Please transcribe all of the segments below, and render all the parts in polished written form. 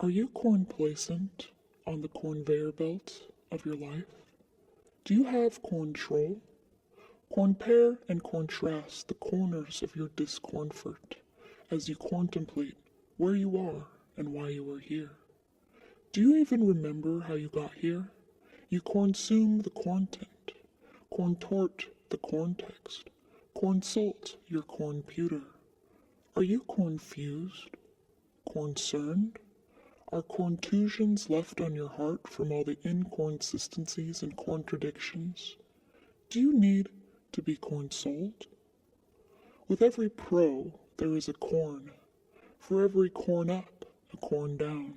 Are you corn-placent on the conveyor belt of your life? Do you have control? Compare and contrast the corners of your discomfort as you contemplate where you are and why you are here. Do you even remember how you got here? You consume the content, contort the context, consult your computer. Are you confused? Concerned? Are contusions left on your heart from all the inconsistencies and contradictions? Do you need to be consoled? With every pro, there is a corn. For every corn up, a corn down.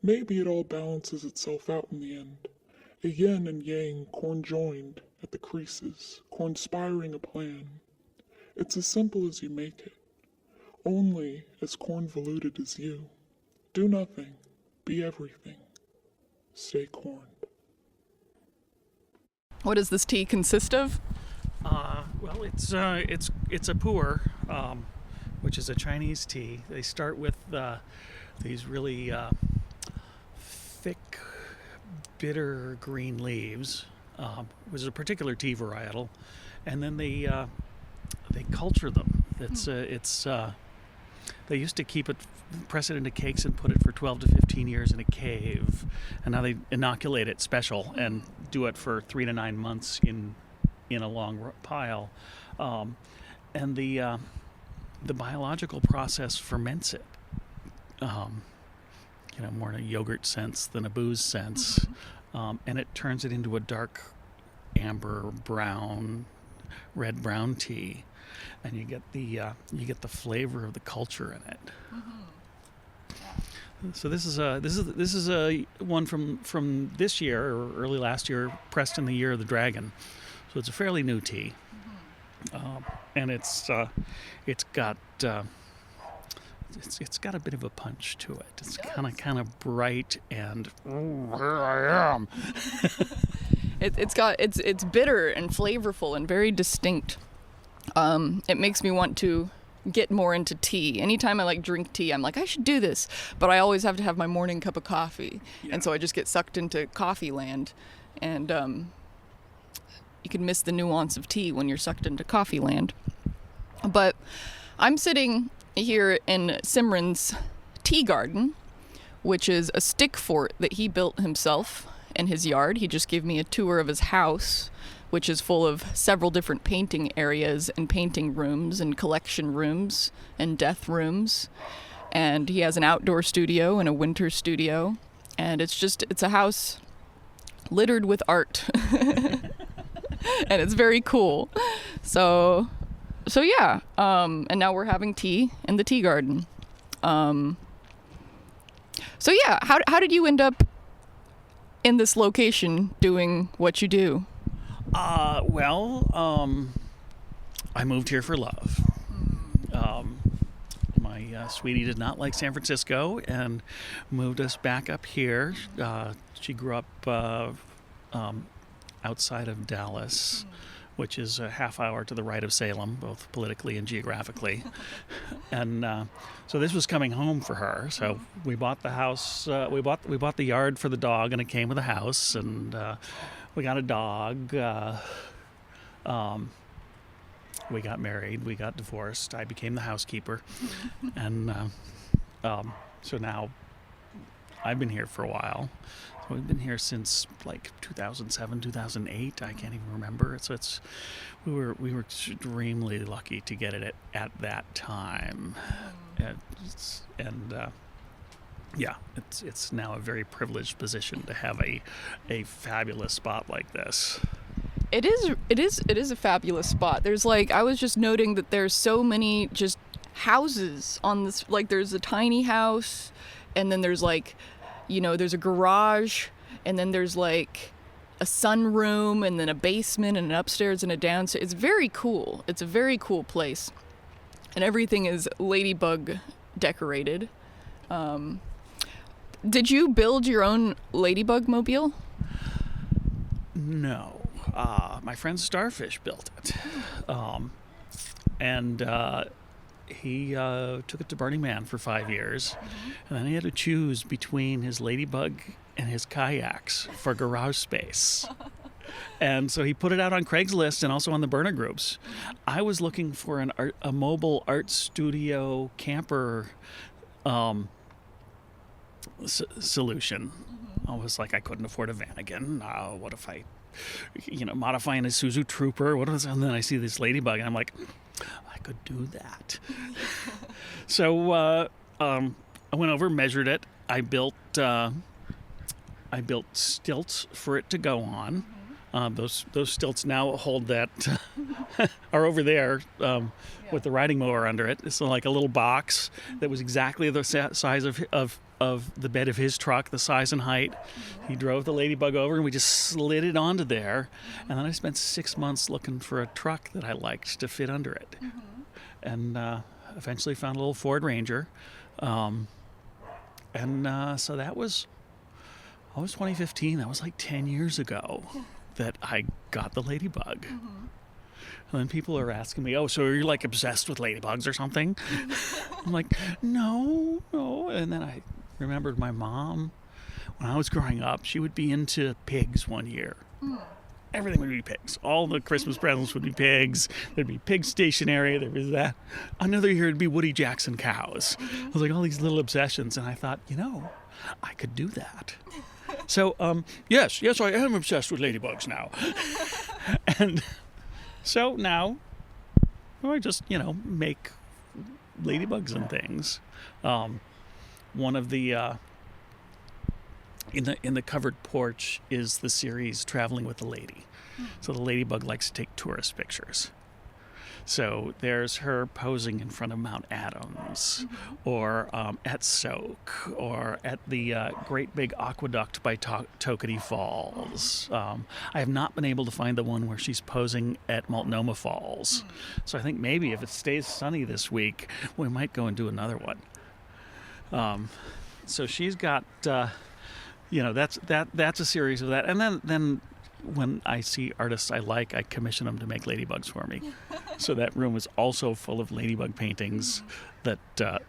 Maybe it all balances itself out in the end. A yin and yang conjoined at the creases, conspiring a plan. It's as simple as you make it, only as convoluted as you. Do nothing, be everything. Stay corned. What does this tea consist of? Well, it's a pu'er, which is a Chinese tea. They start with these really thick, bitter green leaves, which is a particular tea varietal, and then they culture them. They used to press it into cakes and put it for 12 to 15 years in a cave, and now they inoculate it special and do it for 3 to 9 months in a long pile, and the biological process ferments it, more in a yogurt sense than a booze sense, and it turns it into a dark amber brown, red brown tea, and you get the flavor of the culture in it. So this is a one from this year or early last year, pressed in the year of the dragon. So it's a fairly new tea, and it's got a bit of a punch to it. It's kind of bright and here I am. It's bitter and flavorful and very distinct. It makes me want to get more into tea. Anytime I drink tea, I'm like, I should do this, but I always have to have my morning cup of coffee, and so I just get sucked into coffee land, and you can miss the nuance of tea when you're sucked into coffee land. But I'm sitting here in Simran's tea garden, which is a stick fort that he built himself in his yard. He just gave me a tour of his house, which is full of several different painting areas and painting rooms and collection rooms and death rooms. And he has an outdoor studio and a winter studio. And it's a house littered with art. And it's very cool. So yeah. And now we're having tea in the tea garden. So yeah, how did you end up in this location doing what you do? I moved here for love. My sweetie did not like San Francisco and moved us back up here. She grew up outside of Dallas, which is a half hour to the right of Salem, both politically and geographically. And so this was coming home for her. So we bought the house. We bought the yard for the dog, and it came with a house. And we got a dog. We got married. We got divorced. I became the housekeeper, and so now I've been here for a while. So we've been here since 2007, 2008. I can't even remember. So we were extremely lucky to get it at that time, it's now a very privileged position to have a fabulous spot like this. It is a fabulous spot. There's I was just noting that there's so many just houses on this. There's a tiny house, and then there's there's a garage, and then there's a sunroom, and then a basement, and an upstairs and a downstairs. It's very cool. It's a very cool place, and everything is ladybug decorated. Did you build your own ladybug mobile? No. My friend Starfish built it. And he took it to Burning Man for 5 years. And then he had to choose between his ladybug and his kayaks for garage space. And so he put it out on Craigslist and also on the burner groups. I was looking for a mobile art studio camper solution. I was like, I couldn't afford a Vanagon. What if I, modify an Isuzu Trooper? What is? And then I see this ladybug, and I'm like, I could do that. So I went over, measured it. I built stilts for it to go on. Those stilts now hold that are over there with the riding mower under it. It's like a little box that was exactly the size of the bed of his truck, the size and height. He drove the ladybug over, and we just slid it onto there. And then I spent 6 months looking for a truck that I liked to fit under it. And eventually found a little Ford Ranger. So that was 2015. That was like 10 years ago that I got the ladybug. And then people are asking me, so are you like obsessed with ladybugs or something? I'm like, no. And then I remembered my mom, when I was growing up, she would be into pigs one year. Everything would be pigs. All the Christmas presents would be pigs. There'd be pig stationery. There was that. Another year it'd be Woody Jackson cows. I was like, all these little obsessions. And I thought, I could do that. So, yes, I am obsessed with ladybugs now. And so now I just, make ladybugs and things. One of the in the covered porch is the series Traveling with the Lady. So the ladybug likes to take tourist pictures. So there's her posing in front of Mount Adams, or at Soak, or at the great big aqueduct by Tokenie Falls. I have not been able to find the one where she's posing at Multnomah Falls. So I think maybe if it stays sunny this week, we might go and do another one. So she's got, that's a series of that. And then when I see artists I like, I commission them to make ladybugs for me. So that room is also full of ladybug paintings that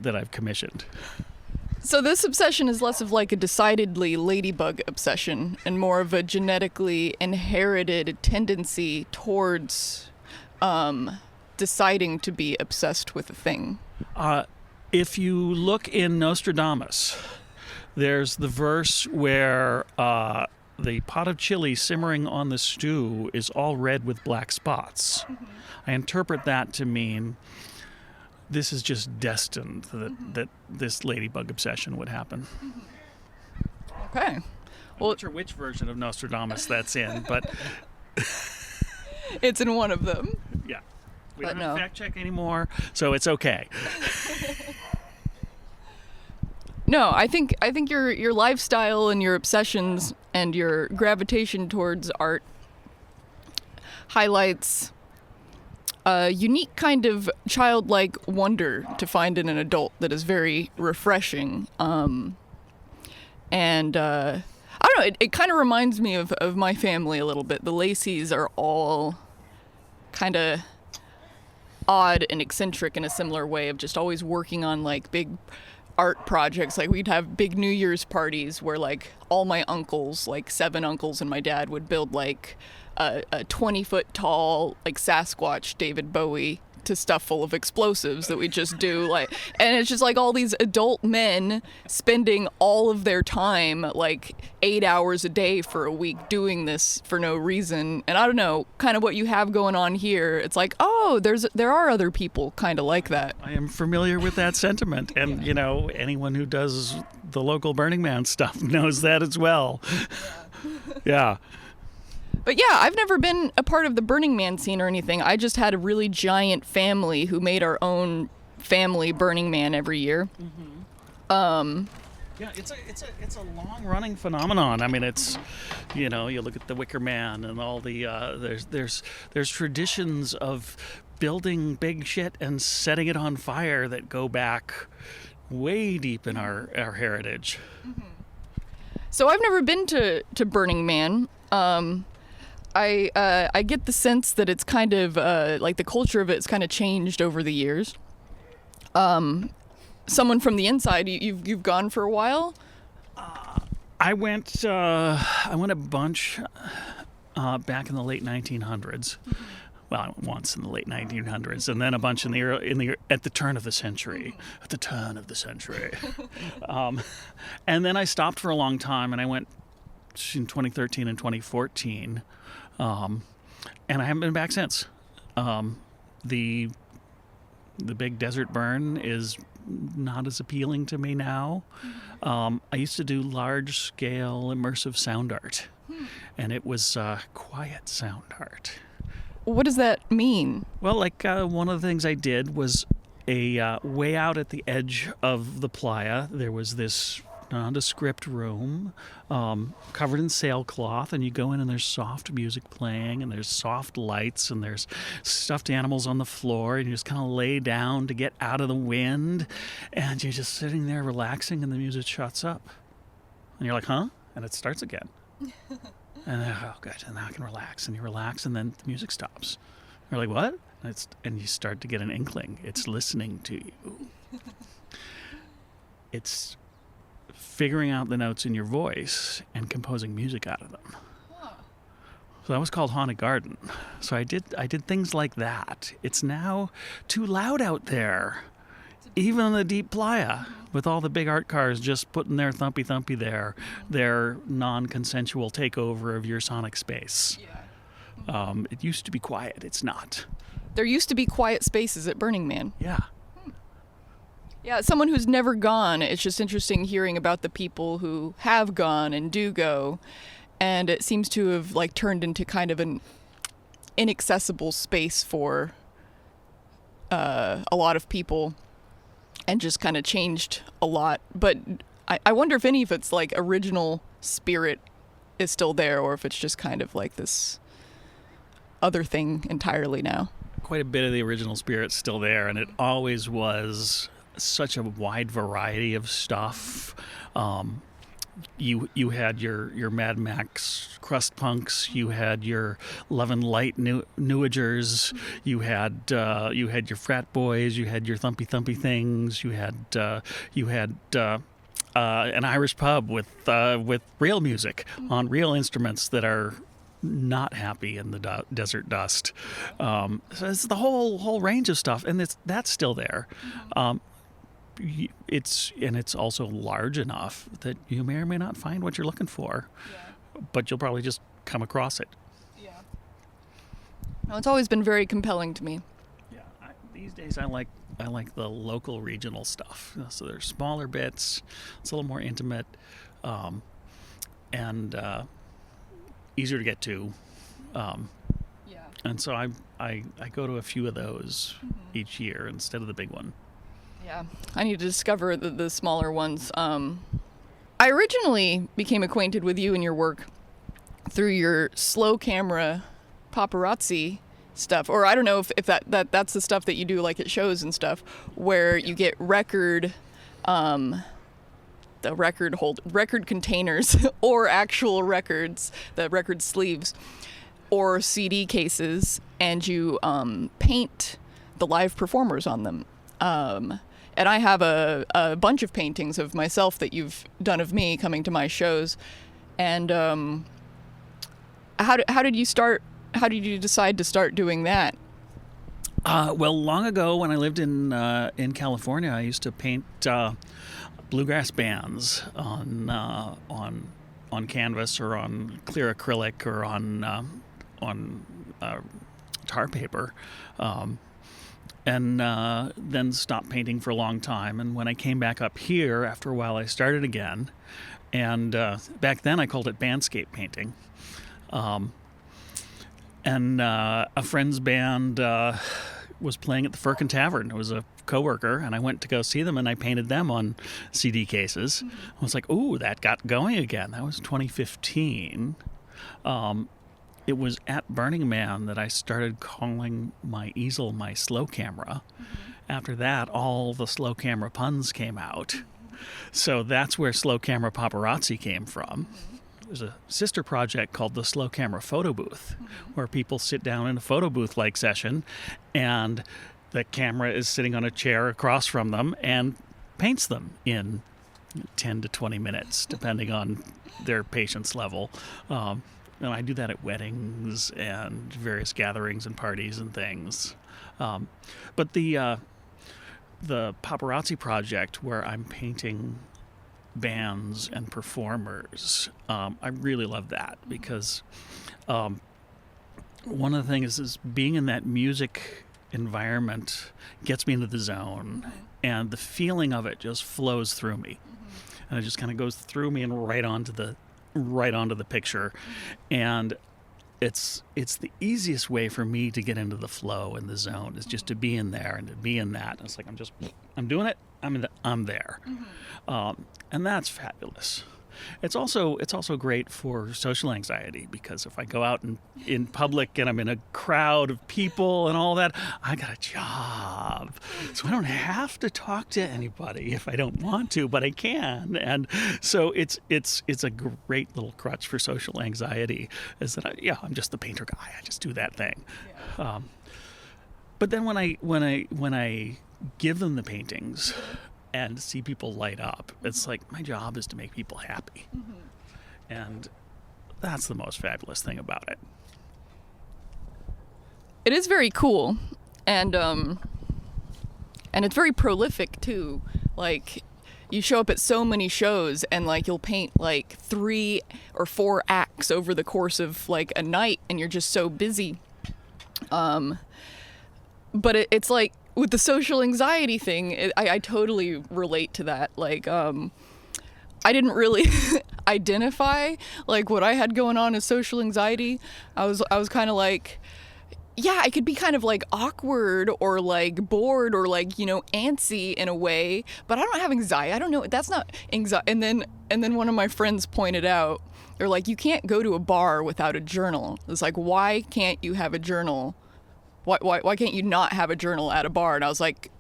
I've commissioned. So this obsession is less of like a decidedly ladybug obsession and more of a genetically inherited tendency towards deciding to be obsessed with a thing. If you look in Nostradamus, there's the verse where the pot of chili simmering on the stew is all red with black spots. I interpret that to mean this is just destined that this ladybug obsession would happen. Okay. Well, I'm not sure which version of Nostradamus that's in, but it's in one of them. Yeah. We don't have to fact check anymore, so it's okay. No, I think your lifestyle and your obsessions and your gravitation towards art highlights a unique kind of childlike wonder to find in an adult that is very refreshing. I don't know, it kind of reminds me of my family a little bit. The Lacey's are all kind of odd and eccentric in a similar way of just always working on like big art projects. Like we'd have big New Year's parties where like all my uncles, like 7 uncles and my dad would build like a 20-foot tall like Sasquatch David Bowie to stuff full of explosives that we just do like, and it's just like all these adult men spending all of their time like 8 hours a day for a week doing this for no reason. And I don't know, kind of what you have going on here, it's like, there are other people kind of like that. I am familiar with that sentiment, and anyone who does the local Burning Man stuff knows that as well. Yeah. But yeah, I've never been a part of the Burning Man scene or anything. I just had a really giant family who made our own family Burning Man every year. Yeah, it's a long running phenomenon. I mean, it's you look at the Wicker Man and all the there's traditions of building big shit and setting it on fire that go back way deep in our heritage. So I've never been to Burning Man. I get the sense that it's kind of like the culture of it's kind of changed over the years. Someone from the inside, you've gone for a while. I went a bunch back in the late 1900s. Well, I went once in the late 1900s, and then a bunch at the turn of the century. At the turn of the century, and then I stopped for a long time, and I went in 2013 and 2014, and I haven't been back since. The big desert burn is not as appealing to me now. I used to do large-scale immersive sound art, and it was quiet sound art. What does that mean? Well, like one of the things I did was way out at the edge of the playa, there was this nondescript room covered in sailcloth, and you go in and there's soft music playing, and there's soft lights, and there's stuffed animals on the floor, and you just kind of lay down to get out of the wind, and you're just sitting there relaxing, and the music shuts up. And you're like, huh? And it starts again. And oh, good, and now I can relax. And you relax, and then the music stops. You're like, what? And you start to get an inkling. It's listening to you. It's figuring out the notes in your voice and composing music out of them. So that was called Haunted Garden. So I did things like that. It's now too loud out there, even in the deep playa, with all the big art cars just putting their thumpy there, their non-consensual takeover of your sonic space. Yeah. It used to be quiet. It's not. There used to be quiet spaces at Burning Man. Yeah. Yeah, as someone who's never gone, it's just interesting hearing about the people who have gone and do go, and it seems to have like turned into kind of an inaccessible space for a lot of people, and just kind of changed a lot. But I wonder if any of its like original spirit is still there, or if it's just kind of like this other thing entirely now. Quite a bit of the original spirit's still there, and it always was such a wide variety of stuff. You had your Mad Max crust punks, you had your Love and Light newagers, you had your frat boys, you had your thumpy things, you had an Irish pub with real music on real instruments that are not happy in the desert dust. So it's the whole range of stuff, and that's still there. It's also large enough that you may or may not find what you're looking for, but you'll probably just come across it. Yeah. No, it's always been very compelling to me. Yeah. These days I like the local regional stuff. So there's smaller bits. It's a little more intimate, and easier to get to. And so I go to a few of those each year instead of the big one. Yeah, I need to discover the smaller ones. I originally became acquainted with you and your work through your Slow Camera Paparazzi stuff, or I don't know if that's the stuff that you do like at shows and stuff, where you get record containers or actual records, the record sleeves, or CD cases, and you paint the live performers on them. And I have a bunch of paintings of myself that you've done of me coming to my shows. And how did you start? How did you decide to start doing that? Well, long ago when I lived in California, I used to paint bluegrass bands on canvas or on clear acrylic or on tar paper. And then stopped painting for a long time. And when I came back up here, after a while, I started again. And back then, I called it bandscape painting. And a friend's band was playing at the Firkin Tavern. It was a coworker, and I went to go see them, and I painted them on CD cases. I was like, ooh, that got going again. That was 2015. It was at Burning Man that I started calling my easel my slow camera. After that, all the slow camera puns came out. So that's where Slow Camera Paparazzi came from. There's a sister project called the Slow Camera Photo Booth, where people sit down in a photo booth-like session, and the camera is sitting on a chair across from them and paints them in 10 to 20 minutes, depending on their patience level. And I do that at weddings and various gatherings and parties and things. But the paparazzi project, where I'm painting bands and performers, I really love that, because one of the things is being in that music environment gets me into the zone, and the feeling of it just flows through me, and it just kind of goes through me and right onto the picture, and it's the easiest way for me to get into the flow and the zone, is just to be in there and to be in that. It's like I'm doing it. I'm there, and that's fabulous. It's also great for social anxiety, because if I go out in public and I'm in a crowd of people and all that, I got a job, so I don't have to talk to anybody if I don't want to, but I can. And so it's a great little crutch for social anxiety, is that I'm just the painter guy. I just do that thing. Yeah. But then when I give them the paintings and see people light up, it's like, my job is to make people happy. And that's the most fabulous thing about it. It is very cool, and it's very prolific too. Like, you show up at so many shows, and like you'll paint like 3 or 4 acts over the course of like a night, and you're just so busy. But it's like, with the social anxiety thing, I totally relate to that. Like, I didn't really identify like what I had going on as social anxiety. I was kind of like, yeah, I could be kind of like awkward or like bored or like, antsy in a way, but I don't have anxiety. I don't know. That's not anxiety. And then one of my friends pointed out, they're like, you can't go to a bar without a journal. It's like, why can't you have a journal? Why can't you not have a journal at a bar? And I was like,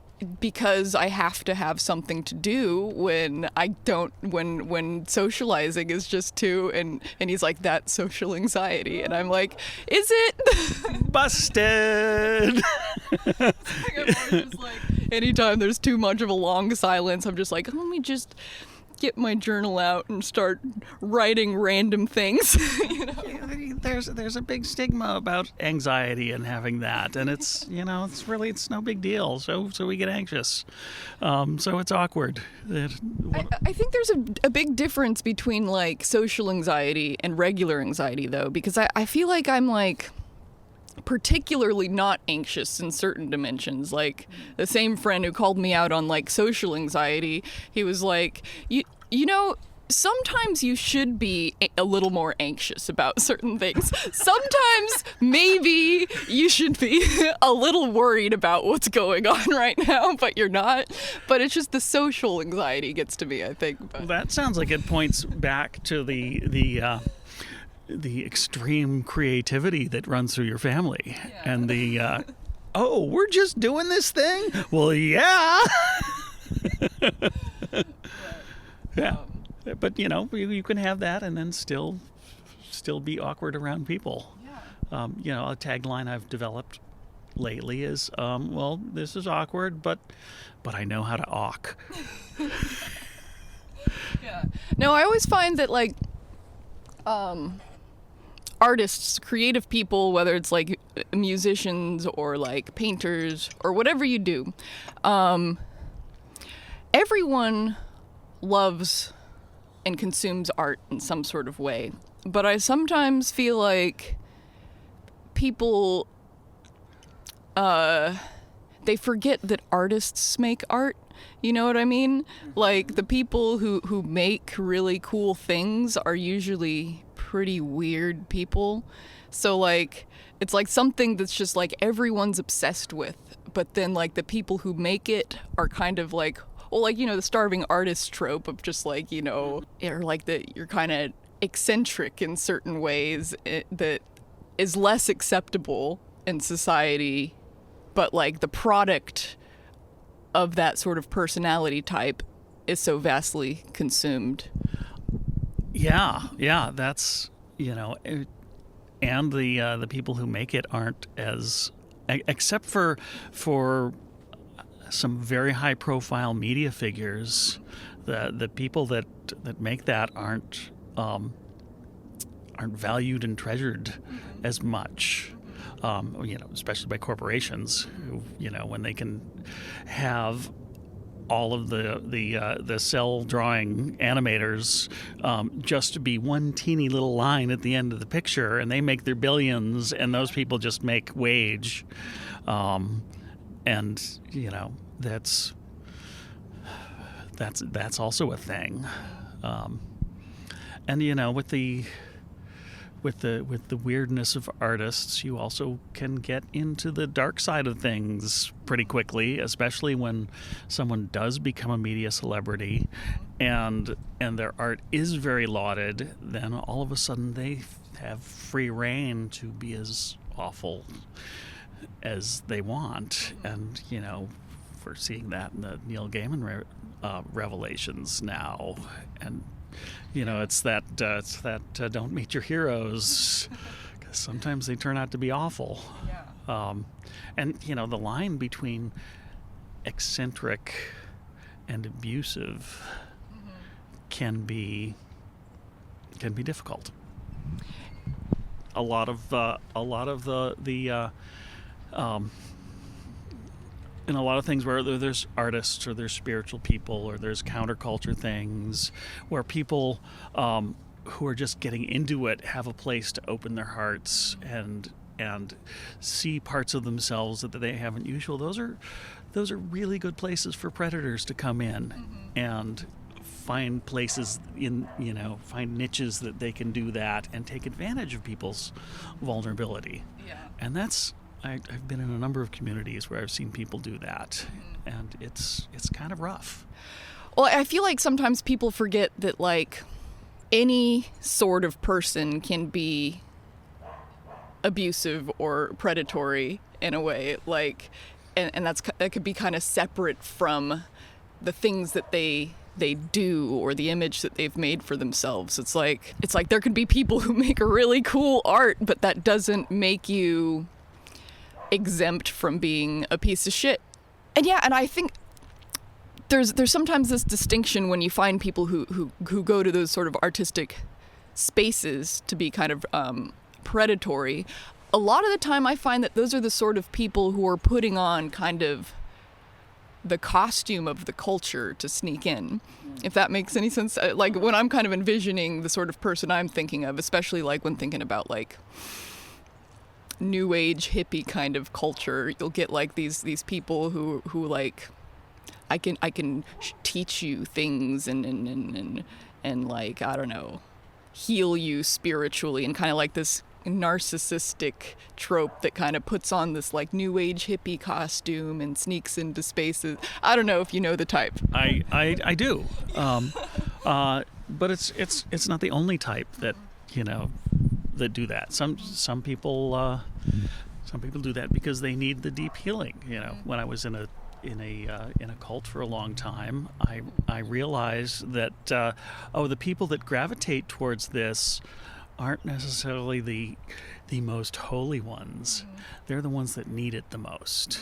because I have to have something to do when socializing is just too, and he's like, that's social anxiety. And I'm like, is it? Busted! I'm just like, anytime there's too much of a long silence, I'm just like, let me just get my journal out and start writing random things. There's a big stigma about anxiety and having that, and it's no big deal. So we get anxious, so it's awkward. I think there's a big difference between like social anxiety and regular anxiety, though, because I feel like I'm like particularly not anxious in certain dimensions. Like, the same friend who called me out on like social anxiety, he was like, sometimes you should be a little more anxious about certain things. Sometimes maybe you should be a little worried about what's going on right now, but you're not. But it's just the social anxiety gets to me, I think. Well, that sounds like it points back to the extreme creativity that runs through your family. Yeah. And the we're just doing this thing? Well, yeah. Yeah. But you can have that and then still be awkward around people. Yeah. A tagline I've developed lately is, well, this is awkward, but I know how to awk. Yeah. No, I always find that like artists, creative people, whether it's like musicians or like painters or whatever you do, everyone loves and consumes art in some sort of way. But I sometimes feel like people, they forget that artists make art. You know what I mean? Like, the people who make really cool things are usually pretty weird people. So like, it's like something that's just like everyone's obsessed with, but then like the people who make it are kind of like, well, like, the starving artist trope of just like, or like that you're kind of eccentric in certain ways that is less acceptable in society, but like the product of that sort of personality type is so vastly consumed. Yeah, that's, and the people who make it aren't as, except for some very high profile media figures, the people that make that aren't valued and treasured as much. Especially by corporations, who, when they can have all of the cell drawing animators just to be one teeny little line at the end of the picture, and they make their billions, and those people just make wage, and that's also a thing, and with the weirdness of artists, you also can get into the dark side of things pretty quickly, especially when someone does become a media celebrity and their art is very lauded. Then all of a sudden they have free reign to be as awful as they want. And we're seeing that in the Neil Gaiman revelations now. And it's that don't meet your heroes, because sometimes they turn out to be awful. Yeah. And the line between eccentric and abusive can be difficult. A lot of in a lot of things where there's artists or there's spiritual people or there's counterculture things where people who are just getting into it have a place to open their hearts and see parts of themselves that they haven't usual. Those are really good places for predators to come in and find places find niches that they can do that and take advantage of people's vulnerability. Yeah. And that's I've been in a number of communities where I've seen people do that, and it's kind of rough. Well, I feel like sometimes people forget that, like, any sort of person can be abusive or predatory in a way, like, and that could be kind of separate from the things that they do or the image that they've made for themselves. It's like there could be people who make a really cool art, but that doesn't make you exempt from being a piece of shit. And I think there's sometimes this distinction when you find people who go to those sort of artistic spaces to be kind of predatory. A lot of the time I find that those are the sort of people who are putting on kind of the costume of the culture to sneak in, if that makes any sense. Like, when I'm kind of envisioning the sort of person I'm thinking of, especially like when thinking about like new age hippie kind of culture, you'll get like these people who like I can teach you things and like, I don't know, heal you spiritually, and kind of like this narcissistic trope that kind of puts on this like new age hippie costume and sneaks into spaces. I don't know if you know the type. I do, but it's not the only type that that do that. Some people do that because they need the deep healing. When I was in a cult for a long time, I realized that the people that gravitate towards this aren't necessarily the most holy ones. They're the ones that need it the most.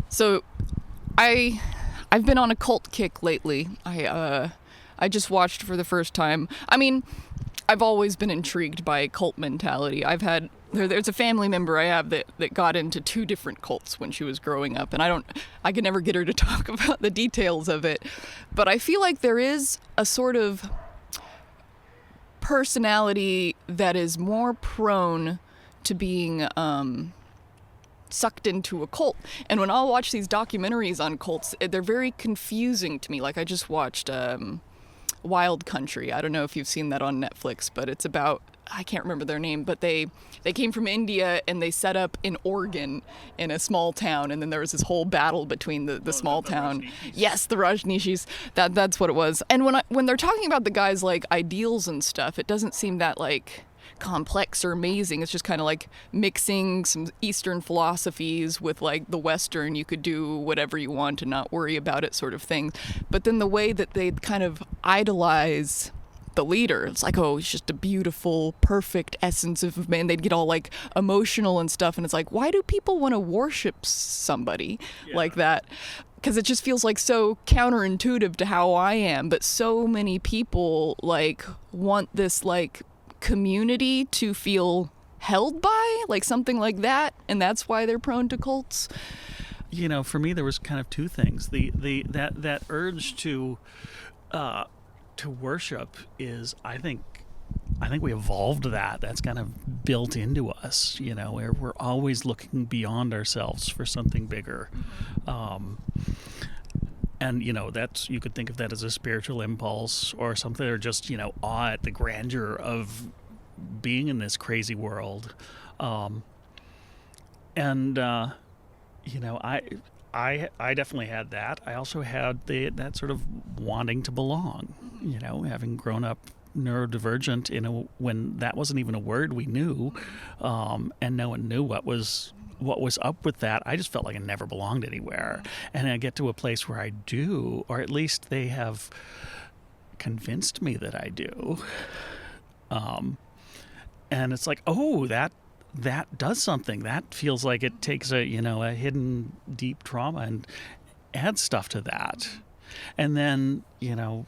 So I've been on a cult kick lately. I just watched for the first time. I mean, I've always been intrigued by cult mentality. There's a family member I have that got into 2 different cults when she was growing up, and I could never get her to talk about the details of it. But I feel like there is a sort of personality that is more prone to being sucked into a cult. And when I'll watch these documentaries on cults, they're very confusing to me. Like, I just watched Wild Country. I don't know if you've seen that on Netflix, but it's about, I can't remember their name, but they came from India and they set up in Oregon in a small town, and then there was this whole battle between the small town. Rajneeshis. Yes, the Rajneeshis. That's what it was. And when they're talking about the guys' like ideals and stuff, it doesn't seem that like complex or amazing. It's just kind of like mixing some Eastern philosophies with like the Western. You could do whatever you want and not worry about it, sort of thing. But then the way that they kind of idolize the leader, it's like, oh, he's just a beautiful, perfect essence of man. They'd get all like emotional and stuff, and it's like, why do people want to worship somebody like that? Because it just feels like so counterintuitive to how I am. But so many people like want this like community to feel held by, like something like that, and that's why they're prone to cults. You know, for me, there was kind of two things. That urge to worship is, I think we evolved that. That's kind of built into us, you know, where we're always looking beyond ourselves for something bigger. And, you know, that's, you could think of that as a spiritual impulse or something, or just, you know, awe at the grandeur of being in this crazy world. You know, I definitely had that. I also had that sort of wanting to belong, you know, having grown up neurodivergent when that wasn't even a word we knew, and no one knew what was up with that. I just felt like I never belonged anywhere. And I get to a place where I do, or at least they have convinced me that I do. And it's like, oh, that does something. That feels like it takes a hidden deep trauma and adds stuff to that. And then, you know,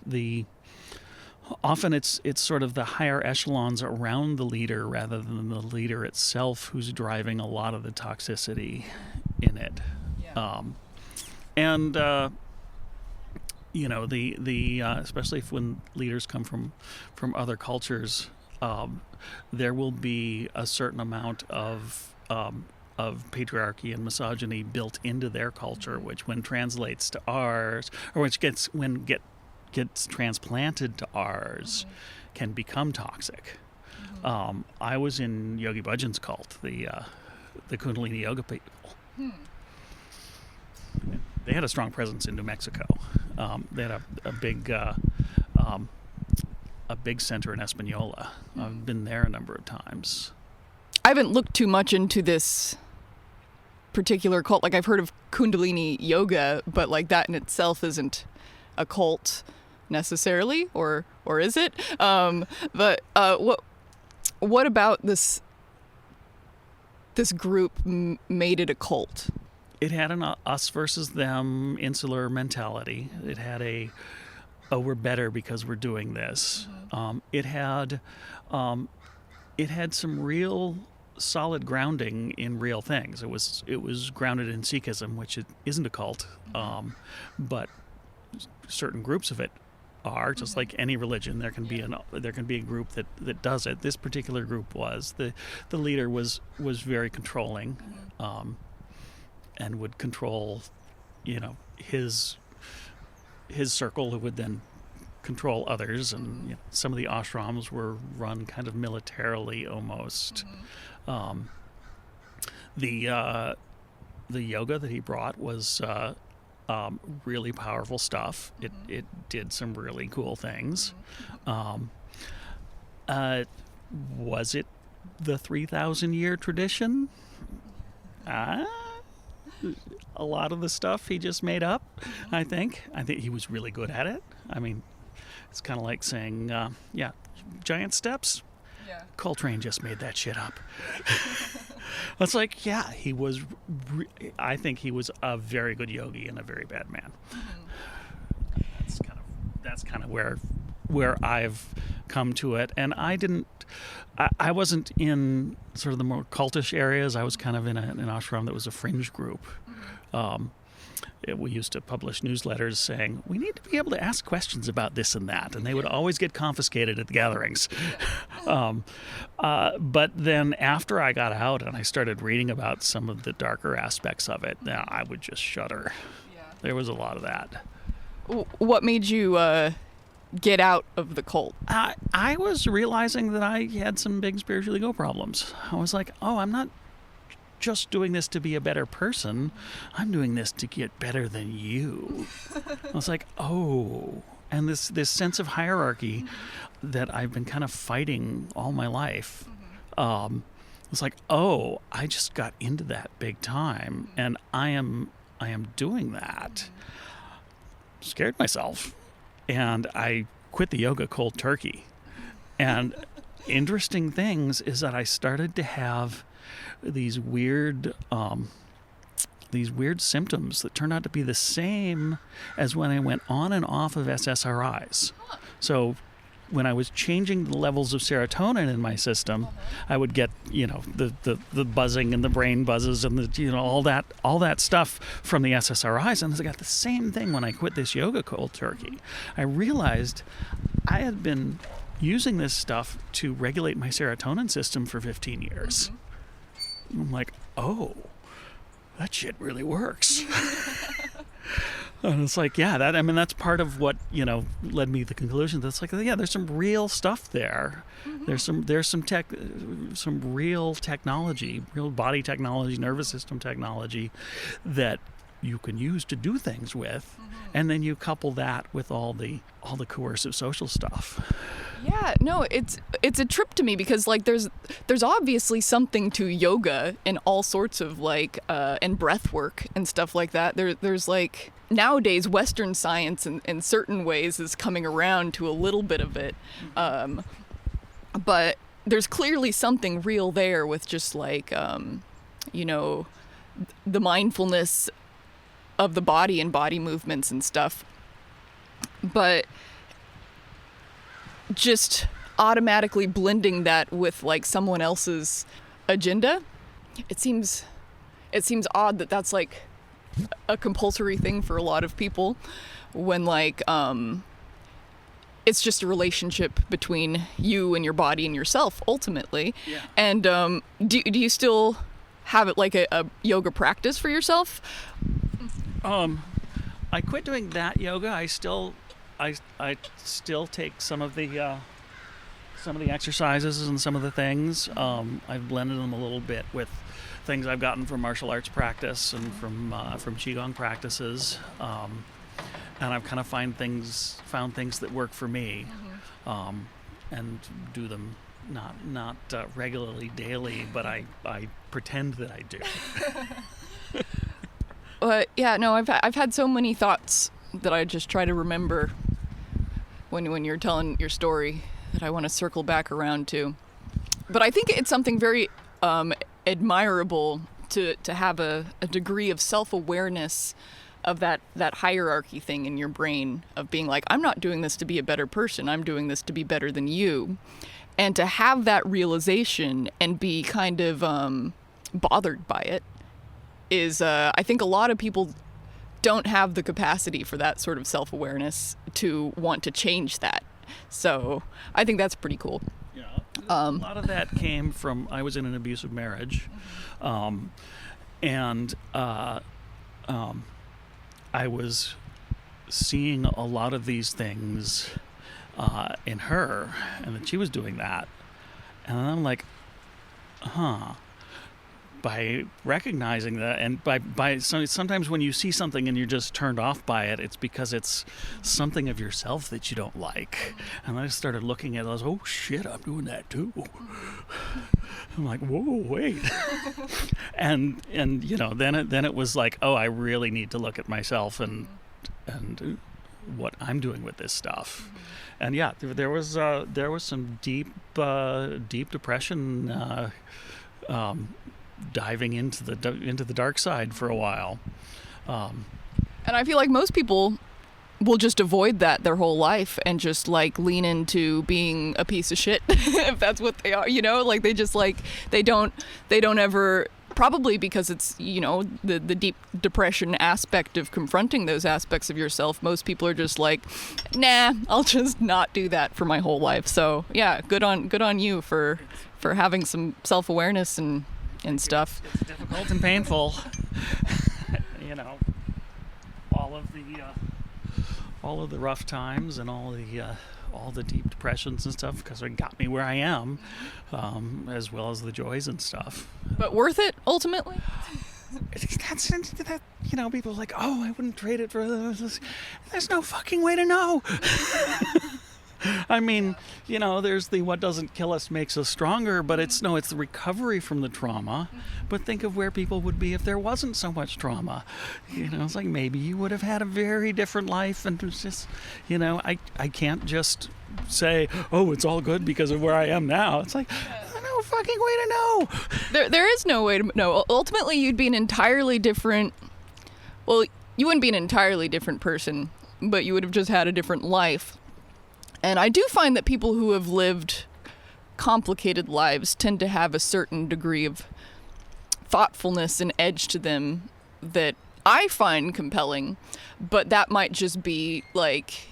often it's sort of the higher echelons around the leader rather than the leader itself who's driving a lot of the toxicity in it. Yeah. You know, the especially when leaders come from other cultures, there will be a certain amount of patriarchy and misogyny built into their culture, which when translates to ours, or which gets transplanted to ours, can become toxic. I was in Yogi Bhajan's cult, the Kundalini yoga people. They had a strong presence in New Mexico. They had a big center in Espanola. I've been there a number of times. I haven't looked too much into this particular cult. Like, I've heard of Kundalini yoga, but like that in itself isn't a cult necessarily, or is it? But what about this group made it a cult? It had an us versus them insular mentality. It had we're better because we're doing this. It had some real solid grounding in real things. It was grounded in Sikhism, which isn't a cult, but certain groups of it are. Just like any religion, there can be a group that does it. This particular group was the leader was very controlling, and would control, you know, his circle, who would then control others. And you know, some of the ashrams were run kind of militarily almost. The yoga that he brought was really powerful stuff. It did some really cool things. Was it the 3,000-year tradition? A lot of the stuff he just made up, I think he was really good at it. I mean, it's kind of like saying, giant steps. Yeah. Coltrane just made that shit up. It's like, yeah, he was. I think he was a very good yogi and a very bad man. That's kind of where I've come to it, and I wasn't in sort of the more cultish areas. I was kind of in an ashram that was a fringe group. We used to publish newsletters saying, we need to be able to ask questions about this and that, and they would always get confiscated at the gatherings. But then after I got out and I started reading about some of the darker aspects of it, I would just shudder. Yeah. There was a lot of that. What made you get out of the cult? I was realizing that I had some big spiritual ego problems. I was like, I'm not just doing this to be a better person. I'm doing this to get better than you. I was like, and this sense of hierarchy, that I've been kind of fighting all my life. It's like, oh, I just got into that big time, and I am doing that. Scared myself, and I quit the yoga cold turkey. And interesting things is that I started to have these weird symptoms that turned out to be the same as when I went on and off of SSRIs. So when I was changing the levels of serotonin in my system, I would get, the buzzing and the brain buzzes and the, all that stuff from the SSRIs. And I got the same thing when I quit this yoga cold turkey. I realized I had been using this stuff to regulate my serotonin system for 15 years. I'm like, oh, that shit really works. And it's like, that's part of what, led me to the conclusion that's like, there's some real stuff there. There's some real technology, real body technology, nervous system technology that you can use to do things with. And then you couple that with all the coercive social stuff. Yeah, no, it's a trip to me because like there's obviously something to yoga and all sorts of like and breath work and stuff like that. There's like nowadays Western science in certain ways is coming around to a little bit of it, but there's clearly something real there with just like the mindfulness of the body and body movements and stuff, but just automatically blending that with like someone else's agenda, it seems odd that that's like a compulsory thing for a lot of people when like it's just a relationship between you and your body and yourself ultimately. And do you still have it like a yoga practice for yourself? I quit doing that yoga. I still take some of the exercises and some of the things. I've blended them a little bit with things I've gotten from martial arts practice and from qigong practices, and I've kind of found things that work for me, and do them not regularly daily, but I pretend that I do. I've had so many thoughts that I just try to remember when you're telling your story that I want to circle back around to. But I think it's something very admirable to have a degree of self-awareness of that hierarchy thing in your brain of being like, I'm not doing this to be a better person, I'm doing this to be better than you. And to have that realization and be kind of bothered by it is, I think a lot of people don't have the capacity for that sort of self-awareness to want to change that. So I think that's pretty cool. Yeah, a lot of that came from, I was in an abusive marriage, and I was seeing a lot of these things in her, and that she was doing that. And I'm like, by recognizing that, and by sometimes when you see something and you're just turned off by it, it's because it's something of yourself that you don't like. And I started looking at it, I was, oh shit, I'm doing that too. I'm like, whoa, wait. and then it was like, oh, I really need to look at myself and what I'm doing with this stuff. And yeah, there was some deep depression, diving into the dark side for a while. And I feel like most people will just avoid that their whole life and just like lean into being a piece of shit if that's what they are, like they just like they don't ever, probably because it's the deep depression aspect of confronting those aspects of yourself. Most people are just like, nah, I'll just not do that for my whole life. So yeah, good on you for having some self-awareness and stuff. It's difficult and painful. All of the rough times and all the deep depressions and stuff, because it got me where I am, as well as the joys and stuff. But worth it ultimately. People are like, oh, I wouldn't trade it for this. There's no fucking way to know. I mean, there's the what doesn't kill us makes us stronger, but it's the recovery from the trauma. But think of where people would be if there wasn't so much trauma. It's like maybe you would have had a very different life, and it's just, I can't just say, oh, it's all good because of where I am now. It's like, no fucking way to know. There is no way to know. Ultimately, you'd be an entirely different, well, you wouldn't be an entirely different person, but you would have just had a different life. And I do find that people who have lived complicated lives tend to have a certain degree of thoughtfulness and edge to them that I find compelling, but that might just be like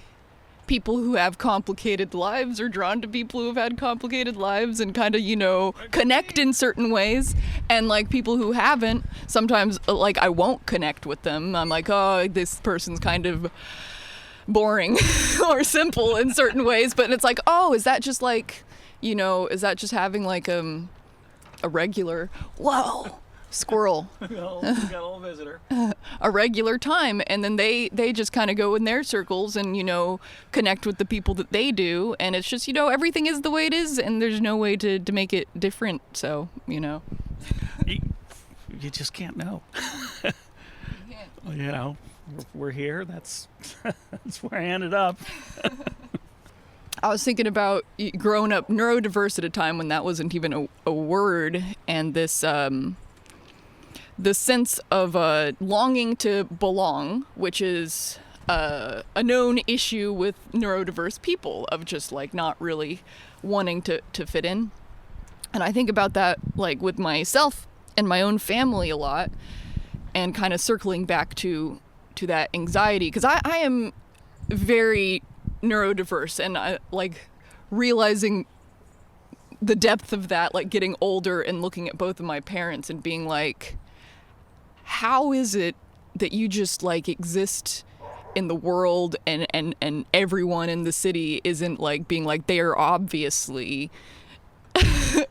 people who have complicated lives are drawn to people who have had complicated lives and kind of, connect in certain ways. And like people who haven't, sometimes like I won't connect with them. I'm like, oh, this person's kind of boring or simple in certain ways, but it's like, oh, is that just like, is that just having like a regular, whoa, squirrel, We got a little visitor. a regular time, and then they just kind of go in their circles and connect with the people that they do, and it's just everything is the way it is, and there's no way to make it different. So you just can't know. We're here. That's where I ended up. I was thinking about growing up neurodiverse at a time when that wasn't even a word, and this the sense of longing to belong, which is a known issue with neurodiverse people, of just like not really wanting to fit in. And I think about that like with myself and my own family a lot, and kind of circling back to that anxiety, because I am very neurodiverse, and I like realizing the depth of that, like getting older and looking at both of my parents and being like, how is it that you just like exist in the world and everyone in the city isn't like being like, they are obviously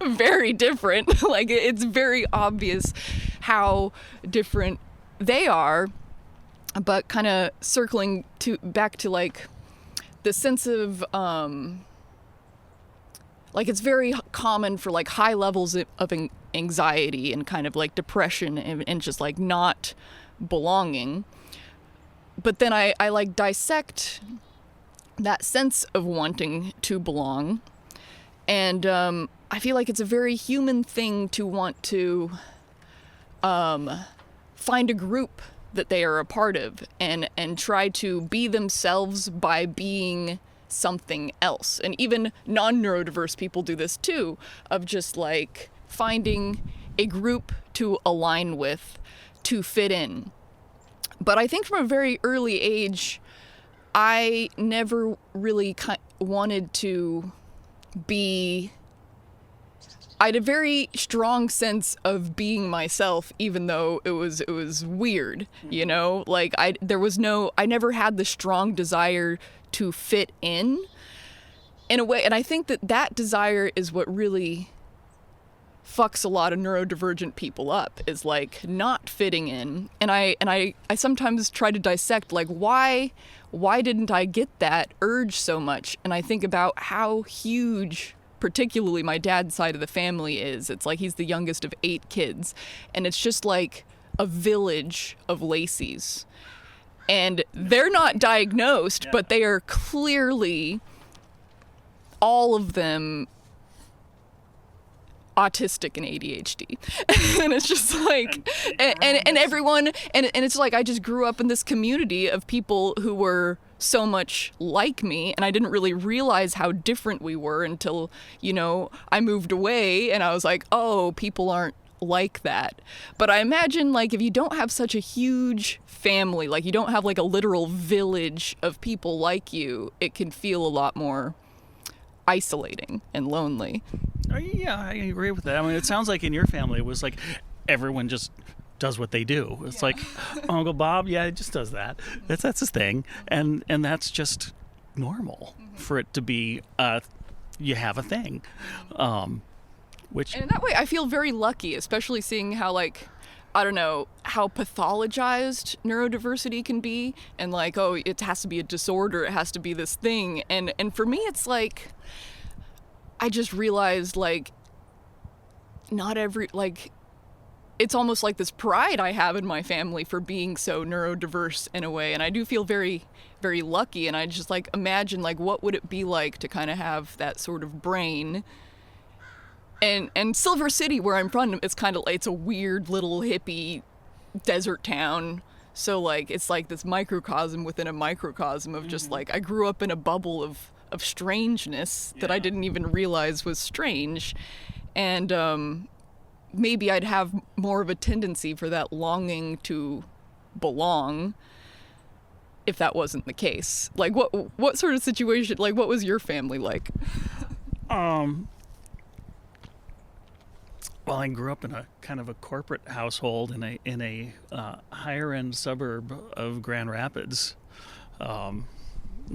very different. Like it's very obvious how different they are. But kind of circling back to like the sense of like it's very common for like high levels of anxiety and kind of like depression and just like not belonging. But then I like dissect that sense of wanting to belong, and I feel like it's a very human thing to want to find a group that they are a part of and try to be themselves by being something else. And even non-neurodiverse people do this too, of just like finding a group to align with, to fit in. But I think from a very early age, I never really wanted to be... I had a very strong sense of being myself, even though it was weird, like I never had the strong desire to fit in a way. And I think that desire is what really fucks a lot of neurodivergent people up, is like not fitting in. And I sometimes try to dissect like why didn't I get that urge so much? And I think about how huge particularly my dad's side of the family is. It's like he's the youngest of 8 kids, and it's just like a village of Lacey's, and they're not diagnosed, but they are clearly, all of them, autistic and ADHD. And it's just like, and everyone, and it's like I just grew up in this community of people who were so much like me, and I didn't really realize how different we were until, I moved away and I was like, oh, people aren't like that. But I imagine like if you don't have such a huge family, like you don't have like a literal village of people like you, it can feel a lot more isolating and lonely. Yeah, I agree with that. I mean, it sounds like in your family it was like everyone just does what they do. It's like Uncle Bob, he just does that. That's his thing, and that's just normal for it to be. You have a thing, which. And in that way, I feel very lucky, especially seeing how like I don't know, how pathologized neurodiversity can be, and like, oh, it has to be a disorder, it has to be this thing. And for me, it's like, I just realized, like, not every, like, it's almost like this pride I have in my family for being so neurodiverse in a way. And I do feel very, very lucky. And I just like imagine, like, what would it be like to kind of have that sort of brain. And Silver City, where I'm from, it's kind of like, it's a weird little hippie desert town. So like, it's like this microcosm within a microcosm of just like, I grew up in a bubble of strangeness that I didn't even realize was strange. And maybe I'd have more of a tendency for that longing to belong if that wasn't the case. Like, what sort of situation, like, what was your family like? Well, I grew up in a kind of a corporate household in a higher end suburb of Grand Rapids, and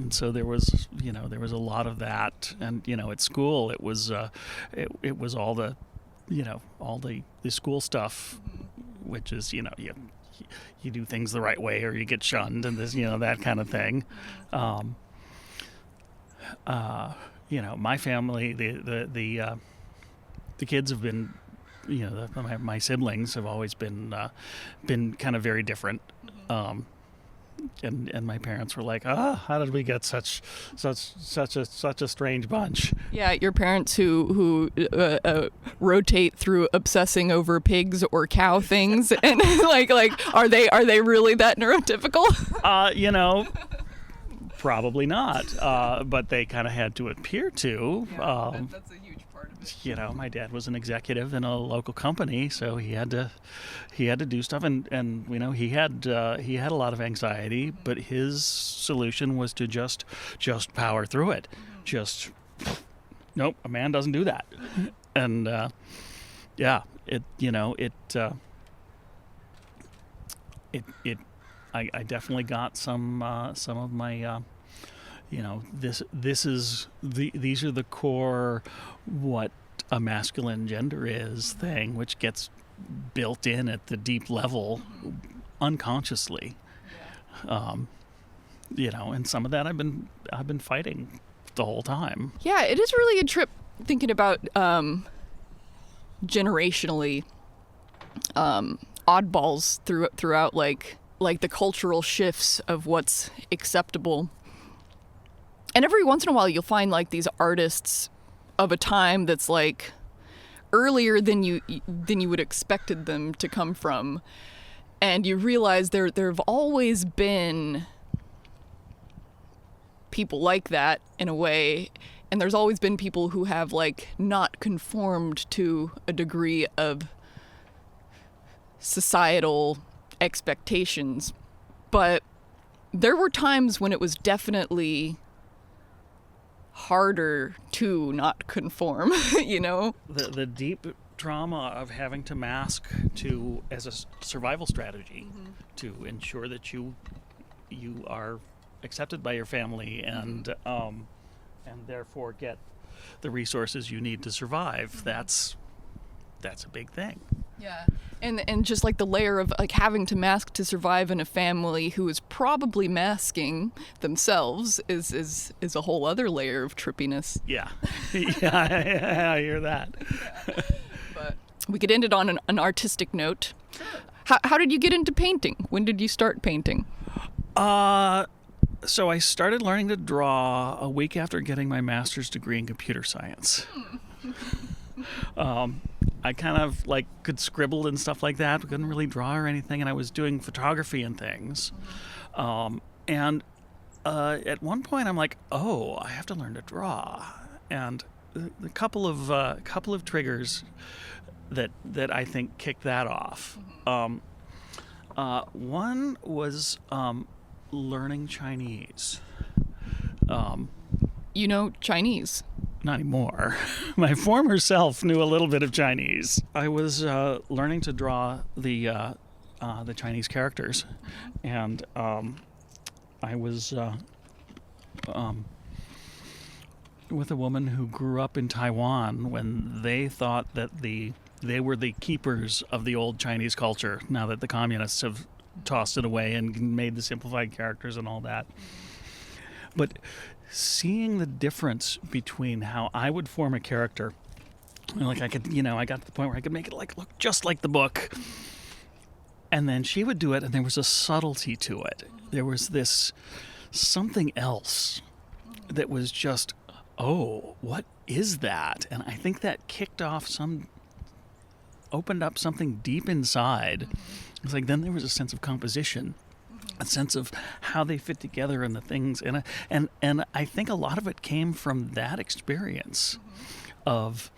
so there was a lot of that. And at school it was all the all the school stuff, which is you do things the right way or you get shunned, and this that kind of thing. My family, the kids have been. My siblings have always been kind of very different, and my parents were like, how did we get such a strange bunch? Yeah, your parents who rotate through obsessing over pigs or cow things, and like are they really that neurotypical? Probably not, but they kind of had to appear to. Yeah, that's a huge part of it. My dad was an executive in a local company, so he had to do stuff, and he had a lot of anxiety, but his solution was to just power through it. Nope, a man doesn't do that. And I definitely got some of my these are the core what a masculine gender is thing, which gets built in at the deep level unconsciously. And some of that I've been fighting the whole time. Yeah, it is really a trip thinking about generationally oddballs throughout like the cultural shifts of what's acceptable. And every once in a while you'll find like these artists of a time that's like earlier than you would expected them to come from, and you realize there have always been people like that in a way, and there's always been people who have like not conformed to a degree of societal expectations. But there were times when it was definitely harder to not conform. The deep trauma of having to mask as a survival strategy to ensure that you are accepted by your family and therefore get the resources you need to survive. That's a big thing. Yeah. And just like the layer of like having to mask to survive in a family who is probably masking themselves is a whole other layer of trippiness. Yeah. Yeah, I hear that. Yeah. But we could end it on an artistic note. How did you get into painting? When did you start painting? So I started learning to draw a week after getting my master's degree in computer science. I kind of like could scribble and stuff like that, but couldn't really draw or anything, and I was doing photography and things. And at one point I'm like, oh, I have to learn to draw. And a couple of triggers that I think kicked that off. One was learning Chinese. You know Chinese? Not anymore. My former self knew a little bit of Chinese. I was learning to draw the Chinese characters, and I was with a woman who grew up in Taiwan when they thought that the they were the keepers of the old Chinese culture now that the communists have tossed it away and made the simplified characters and all that. But seeing the difference between how I would form a character, like I could, I got to the point where I could make it look just like the book, and then she would do it, and there was a subtlety to it. There was this something else that was just, oh, what is that? And I think that opened up something deep inside. It's like then there was a sense of composition, a sense of how they fit together and the things, and I think a lot of it came from that experience of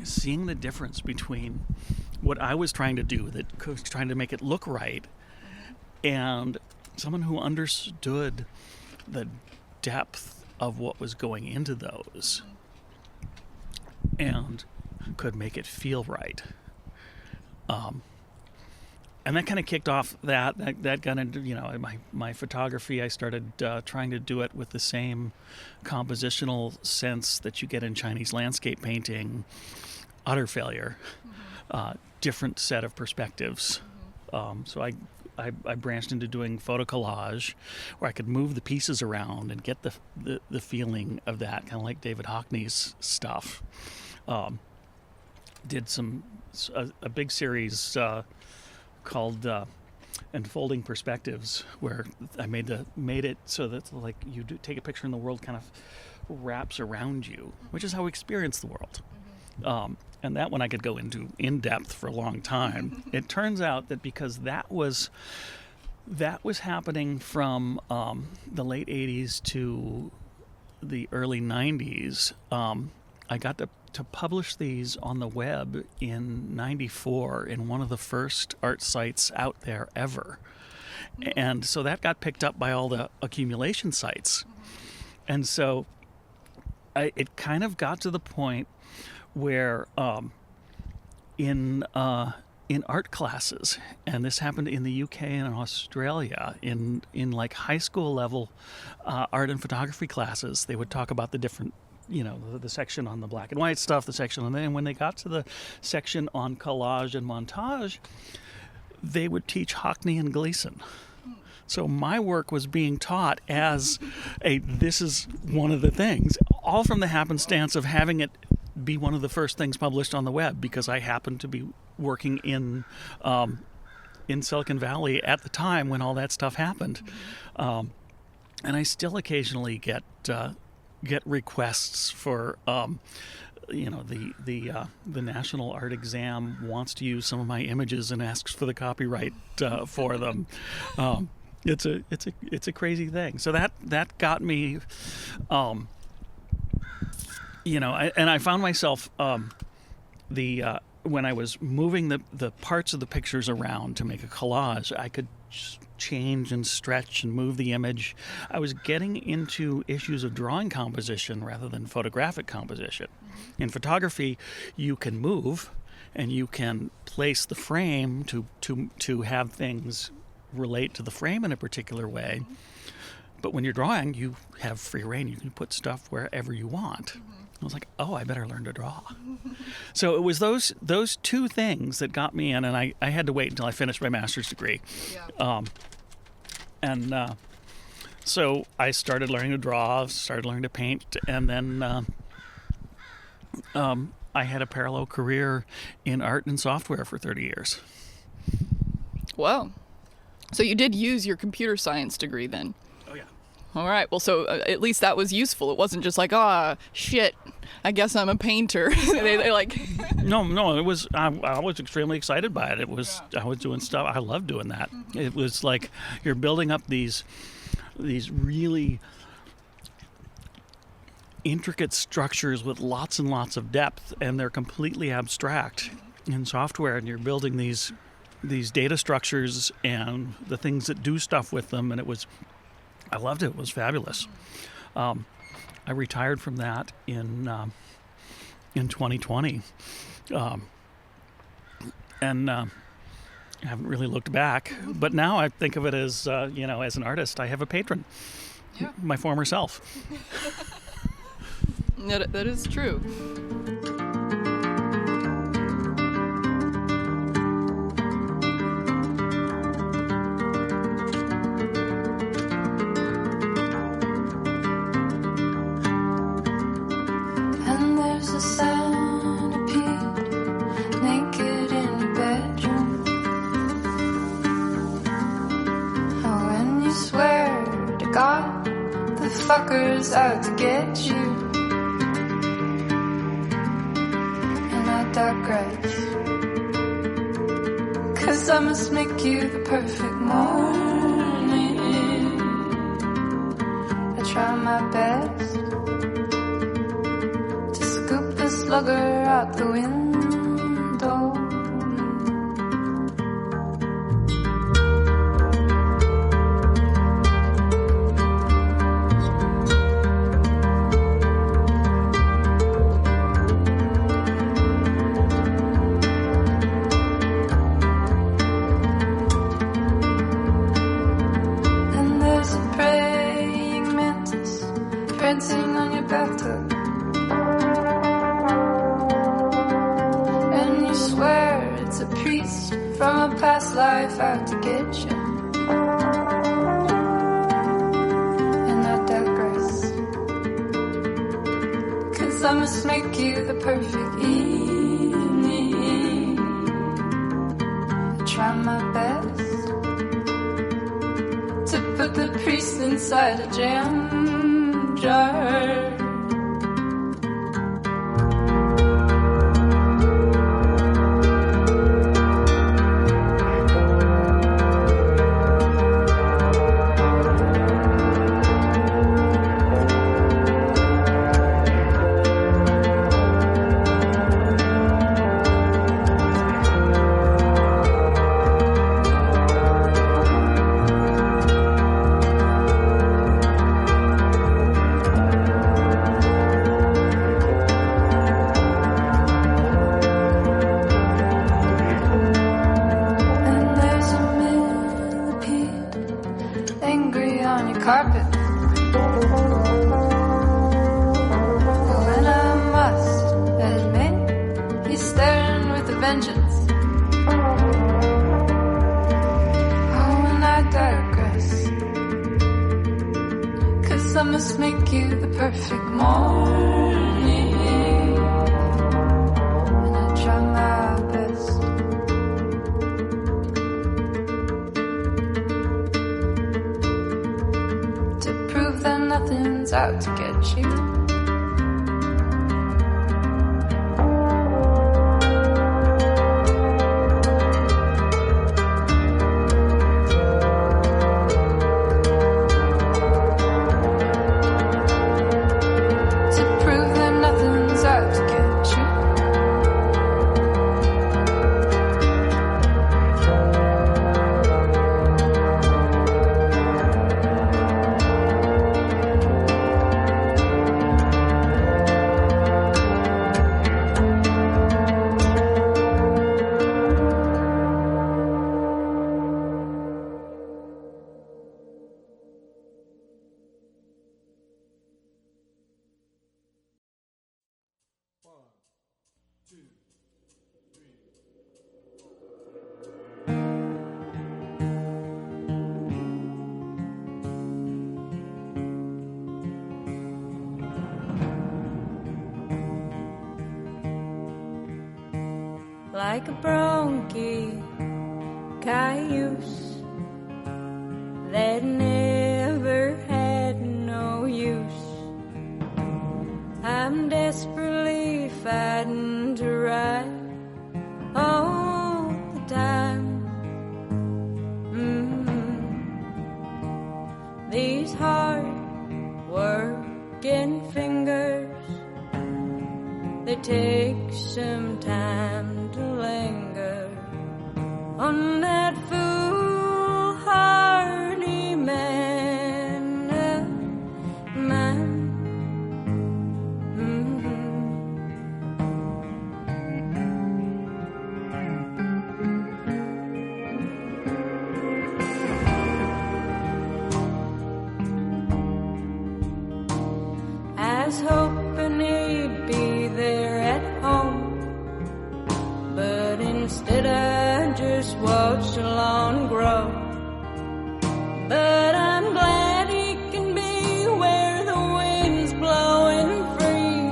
seeing the difference between what I was trying to do, that was trying to make it look right, and someone who understood the depth of what was going into those and could make it feel right. And that kind of kicked off that got into, my photography. I started trying to do it with the same compositional sense that you get in Chinese landscape painting. Utter failure. Different set of perspectives. So I branched into doing photo collage, where I could move the pieces around and get the feeling of that, kind of like David Hockney's stuff. Did a big series called Unfolding Perspectives, where I made it so that like you do take a picture and the world kind of wraps around you, which is how we experience the world. And that one I could go into in depth for a long time. It turns out that because that was happening from the late 80s to the early 90s, I got to publish these on the web in 94 in one of the first art sites out there ever. And so that got picked up by all the accumulation sites. And so it kind of got to the point where in art classes, and this happened in the UK and in Australia, in like high school level art and photography classes, they would talk about the different, the section on the black and white stuff, the section on the, and when they got to the section on collage and montage, they would teach Hockney and Glisan. So my work was being taught as this is one of the things, all from the happenstance of having it be one of the first things published on the web, because I happened to be working in Silicon Valley at the time when all that stuff happened. And I still occasionally get requests for the National Art Exam wants to use some of my images and asks for the copyright for them. It's a crazy thing. So that got me, and I found myself when I was moving the parts of the pictures around to make a collage, I could change and stretch and move the image. I was getting into issues of drawing composition rather than photographic composition. In photography, you can move and you can place the frame to have things relate to the frame in a particular way. But when you're drawing, you have free reign. You can put stuff wherever you want. I was like, oh, I better learn to draw. So it was those two things that got me in, and I had to wait until I finished my master's degree. Yeah. So I started learning to draw, started learning to paint, and then I had a parallel career in art and software for 30 years. Wow. So you did use your computer science degree then? Oh, yeah. All right. Well, so at least that was useful. It wasn't just like, shit, I guess I'm a painter. they like... No, it was, I was extremely excited by it. It was, yeah. I was doing stuff, I loved doing that. Mm-hmm. It was like you're building up these really intricate structures with lots and lots of depth, and they're completely abstract in software, and you're building these data structures and the things that do stuff with them, and I loved it. It was fabulous. I retired from that in 2020, and I haven't really looked back. But now I think of it as as an artist, I have a patron, yeah. My former self. That is true. a centipede naked in your bedroom. Oh, and you swear to God the fucker's out to get you. And I digress, 'cause I must make you the perfect morning. I try my best to scoop the slugger out the window. On your bathtub, and you swear it's a priest from a past life out to get you. And I digress, 'cause I must make you the perfect evening. I try my best to put the priest inside a jam jar. Carpet. Oh, and I must admit, he's staring with a vengeance. Oh, and I digress, 'cause I must make you the perfect morning. And I try my best nothing's out to get you. To prove that nothing's out to get you. Like a bronchi cayuse that never had no use, I'm desperately fighting to ride all the time. These hard working fingers, they take some time to linger on that foolhardy man of mine. I was hoping he'd be there at home, but instead I just watched the lawn grow. But I'm glad he can be where the wind's blowing free.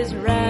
his right.